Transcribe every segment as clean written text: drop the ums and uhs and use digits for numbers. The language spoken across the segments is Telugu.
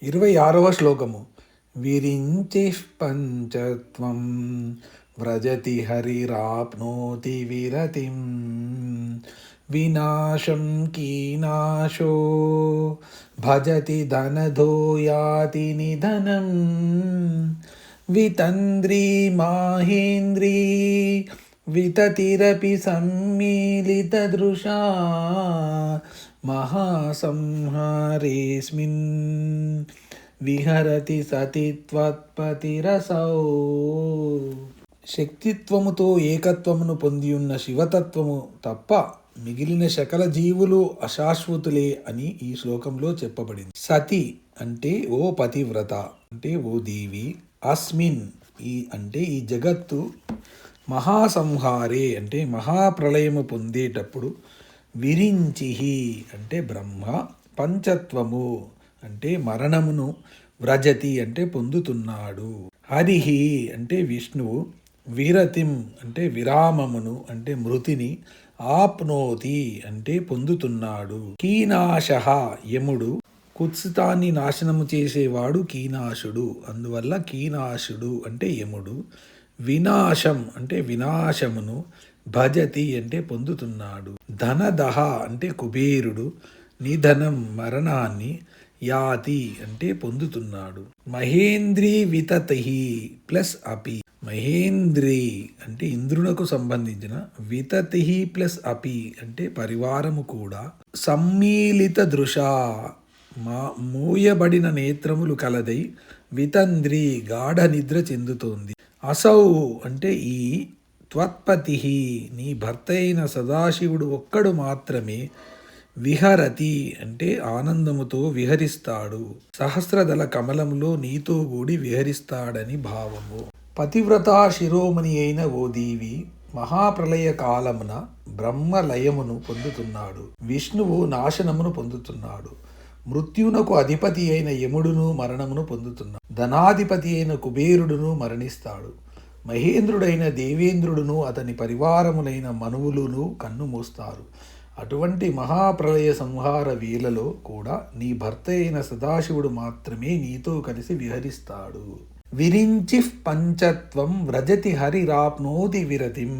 26వ శ్లోకము. విరించిః పంచత్వం వ్రజతి హరిరాప్నోతి విరతిం వినాశం కీనాశో భజతి ధనధో యాతి నిధనం వితంద్రీ మాహేంద్రీ వితతిరపి సమ్మీలితదృశా మహాసంహారేస్మిన్ విహరతి సతి త్వత్పతిరసౌ. శక్తిత్వముతో ఏకత్వమును పొందియున్న శివతత్వము తప్ప మిగిలిన సకల జీవులు అశాశ్వతులే అని ఈ శ్లోకంలో చెప్పబడింది. సతి అంటే ఓ పతివ్రత, అంటే ఓ దేవి. అస్మిన్ అంటే ఈ జగత్తు మహాసంహారే అంటే మహాప్రళయము పొందేటప్పుడు విరించిహి అంటే బ్రహ్మ, పంచత్వము అంటే మరణమును, వ్రజతి అంటే పొందుతున్నాడు, హరిహి అంటే విష్ణువు, విరతిం అంటే విరామమును అంటే మృతిని, ఆప్నోతి అంటే పొందుతున్నాడు, కీనాశ యముడు కుత్సితాన్ని నాశనము చేసేవాడు కీనాశుడు, అందువల్ల కీనాశుడు అంటే యముడు, వినాశం అంటే వినాశమును, భజతి అంటే పొందుతున్నాడు, ధనదహ అంటే కుబేరుడు, నిధనం మరణాన్ని, యాతి అంటే పొందుతున్నాడు. మహేంద్రీ వితతి ప్లస్ అపి, మహేంద్రీ అంటే ఇంద్రునకు సంబంధించిన, వితతి ప్లస్ అపి అంటే పరివారము కూడా, సమ్మీలిత దృశ మూయబడిన నేత్రములు కలదై, వితంద్రి గాఢ నిద్ర చెందుతోంది, అసౌ అంటే ఈ త్వత్పతి నీ భర్త అయిన సదాశివుడు ఒక్కడు మాత్రమే, విహరతి అంటే ఆనందముతో విహరిస్తాడు, సహస్రదళ కమలంలో నీతో కూడి విహరిస్తాడని భావము. పతివ్రత శిరోమణి అయిన ఓ దేవి, మహాప్రళయ కాలమున బ్రహ్మలయమును పొందుతున్నాడు, విష్ణువు నాశనమును పొందుతున్నాడు, మృత్యునకు అధిపతి అయిన యముడును మరణమును పొందుతున్నాడు, ధనాధిపతి అయిన కుబేరుడును మరణిస్తాడు, మహేంద్రుడైన దేవేంద్రుడును అతని పరివారములైన మనువులును కన్ను మూస్తారు. అటువంటి మహాప్రళయ సంహార వేళలో కూడా నీ భర్త అయిన సదాశివుడు మాత్రమే నీతో కలిసి విహరిస్తాడు. విరించిః పంచత్వం వ్రజతి హరిరాప్నోతి విరతిం.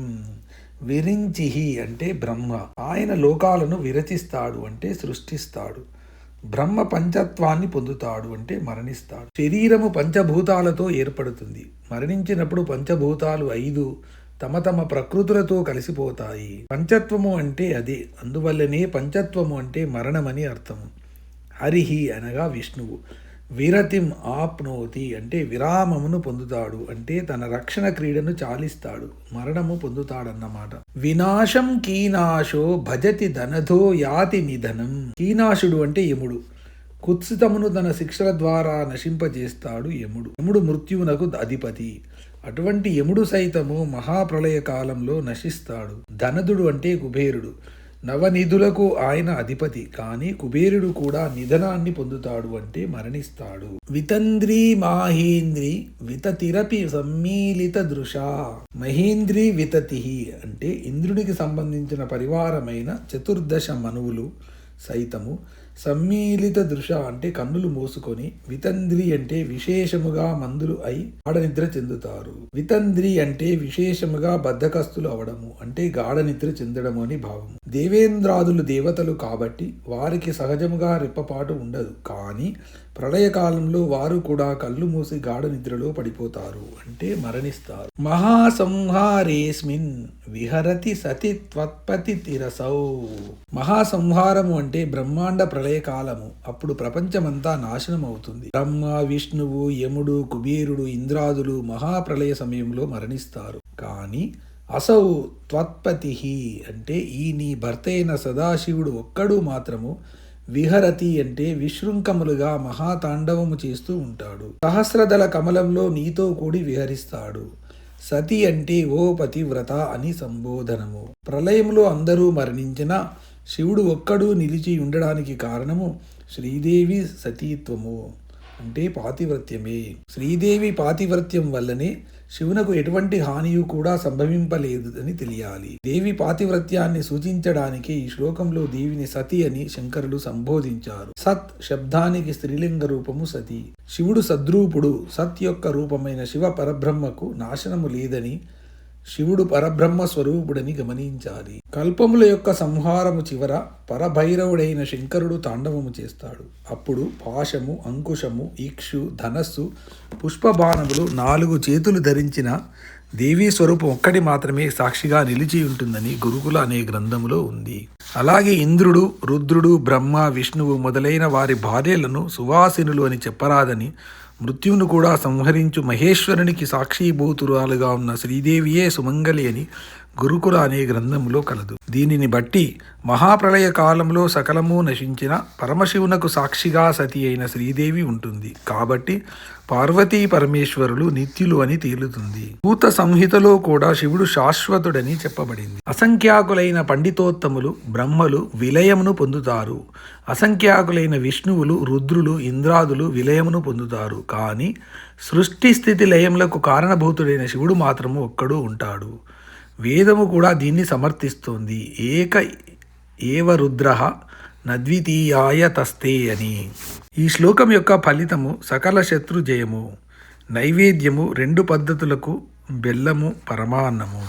విరించిహి అంటే బ్రహ్మ, ఆయన లోకాలను విరచిస్తాడు అంటే సృష్టిస్తాడు. బ్రహ్మ పంచత్వాన్ని పొందుతాడు అంటే మరణిస్తాడు. శరీరము పంచభూతాలతో ఏర్పడుతుంది. మరణించినప్పుడు పంచభూతాలు 5 తమ తమ ప్రకృతులతో కలిసిపోతాయి. పంచత్వము అంటే అదే, అందువల్లనే పంచత్వము అంటే మరణమని అర్థము. హరిహి అనగా విష్ణువు, విరతిం ఆప్నోతి అంటే విరామమును పొందుతాడు అంటే తన రక్షణ క్రీడను చాలిస్తాడు, మరణము పొందుతాడన్నమాట. వినాశం కీనాశో భజతి ధనధో యాతి నిధనం. కీనాశుడు అంటే యముడు, కుత్సితమును తన శిక్షల ద్వారా నశింపజేస్తాడు యముడు. యముడు మృత్యువునకు అధిపతి. అటువంటి యముడు సైతము మహాప్రళయ కాలంలో నశిస్తాడు. ధనదుడు అంటే కుబేరుడు, నవనిధులకు ఆయన అధిపతి. కానీ కుబేరుడు కూడా నిధనాన్ని పొందుతాడు అంటే మరణిస్తాడు. వితంద్రీ మాహేంద్రి వితతిరపి సమ్మీలిత దృశా. మహేంద్రి వితతి అంటే ఇంద్రుడికి సంబంధించిన పరివారమైన 14 మనువులు సైతము సమ్మీలిత దృశ అంటే కన్నులు మూసుకొని, వితంద్రి అంటే విశేషముగా మందులు అయి గాఢనిద్ర చెందుతారు. వితంద్రి అంటే విశేషముగా బద్ధకస్తులు అవడము అంటే గాఢనిద్ర చెందడము అని భావము. దేవేంద్రాదులు దేవతలు కాబట్టి వారికి సహజముగా రెప్పపాటు ఉండదు. కానీ ప్రళయకాలంలో వారు కూడా కళ్ళు మూసి గాఢ నిద్రలో పడిపోతారు అంటే మరణిస్తారు. మహాసంహారేస్మిన్ విహరతి సతి త్వత్పతి తిరసౌ. మహాసంహారము అంటే బ్రహ్మాండ ప్రళయకాలము. అప్పుడు ప్రపంచమంతా నాశనం అవుతుంది. బ్రహ్మ, విష్ణువు, యముడు, కుబేరుడు, ఇంద్రాదులు మహాప్రళయ సమయంలో మరణిస్తారు. కానీ అసౌ త్వత్పతి అంటే ఈ నీ భర్త అయిన సదాశివుడు ఒక్కడు మాత్రము విహరతి అంటే విశృంఖములుగా మహాతాండవము చేస్తూ ఉంటాడు. సహస్రదళ కమలంలో నీతో కూడి విహరిస్తాడు. సతి అంటే ఓ పతివ్రత అని సంబోధనము. ప్రళయంలో అందరూ మరణించిన శివుడు ఒక్కడు నిలిచి ఉండడానికి కారణము శ్రీదేవి సతీత్వము. అంటే పాతివ్రత్యమే. శ్రీదేవి పాతివ్రత్యం వల్లనే శివునకు ఎటువంటి హానియు కూడా సంభవింపలేదు అని తెలియాలి. దేవి పాతివ్రత్యాన్ని సూచించడానికి ఈ శ్లోకంలో దేవిని సతి అని శంకరులు సంబోధించారు. సత్ శబ్దానికి స్త్రీలింగ రూపము సతి. శివుడు సద్రూపుడు. సత్ యొక్క రూపమైన శివ పరబ్రహ్మకు నాశనము లేదని, శివుడు పరబ్రహ్మ స్వరూపుడని గమనించాలి. కల్పముల యొక్క సంహారము చివర పరభైరవుడైన శంకరుడు తాండవము చేస్తాడు. అప్పుడు పాశము, అంకుశము, ఈక్షు, ధనస్సు, పుష్పబాణములు 4 చేతులు ధరించిన దేవీ స్వరూపం ఒక్కటి మాత్రమే సాక్షిగా నిలిచి ఉంటుందని గురుకుల అనే గ్రంథములో ఉంది. అలాగే ఇంద్రుడు, రుద్రుడు, బ్రహ్మ, విష్ణువు మొదలైన వారి భార్యలను సువాసినులు అని చెప్పరాదని, మృత్యువును కూడా సంహరించు మహేశ్వరునికి సాక్షిభూతురాలుగా ఉన్న శ్రీదేవియే సుమంగళి అని గురుకుల అనే గ్రంథములో కలదు. దీనిని బట్టి మహాప్రళయ కాలంలో సకలము నశించిన పరమశివునకు సాక్షిగా సతి అయిన శ్రీదేవి ఉంటుంది. కాబట్టి పార్వతీ పరమేశ్వరులు నిత్యులు అని తేలుతుంది. భూత సంహితలో కూడా శివుడు శాశ్వతుడని చెప్పబడింది. అసంఖ్యాకులైన పండితోత్తములు, బ్రహ్మలు విలయమును పొందుతారు. అసంఖ్యాకులైన విష్ణువులు, రుద్రులు, ఇంద్రాదులు విలయమును పొందుతారు. కానీ సృష్టి స్థితి లయములకు కారణభూతుడైన శివుడు మాత్రము ఒక్కడు ఉంటాడు. వేదము కూడా దీన్ని సమర్థిస్తోంది. ఏక ఏవ రుద్రః నద్వితీయాయ తస్తే అని. ఈ శ్లోకం యొక్క ఫలితము సకల శత్రు జయము. నైవేద్యము 2 పద్ధతులకు బెల్లము, పరమాన్నము.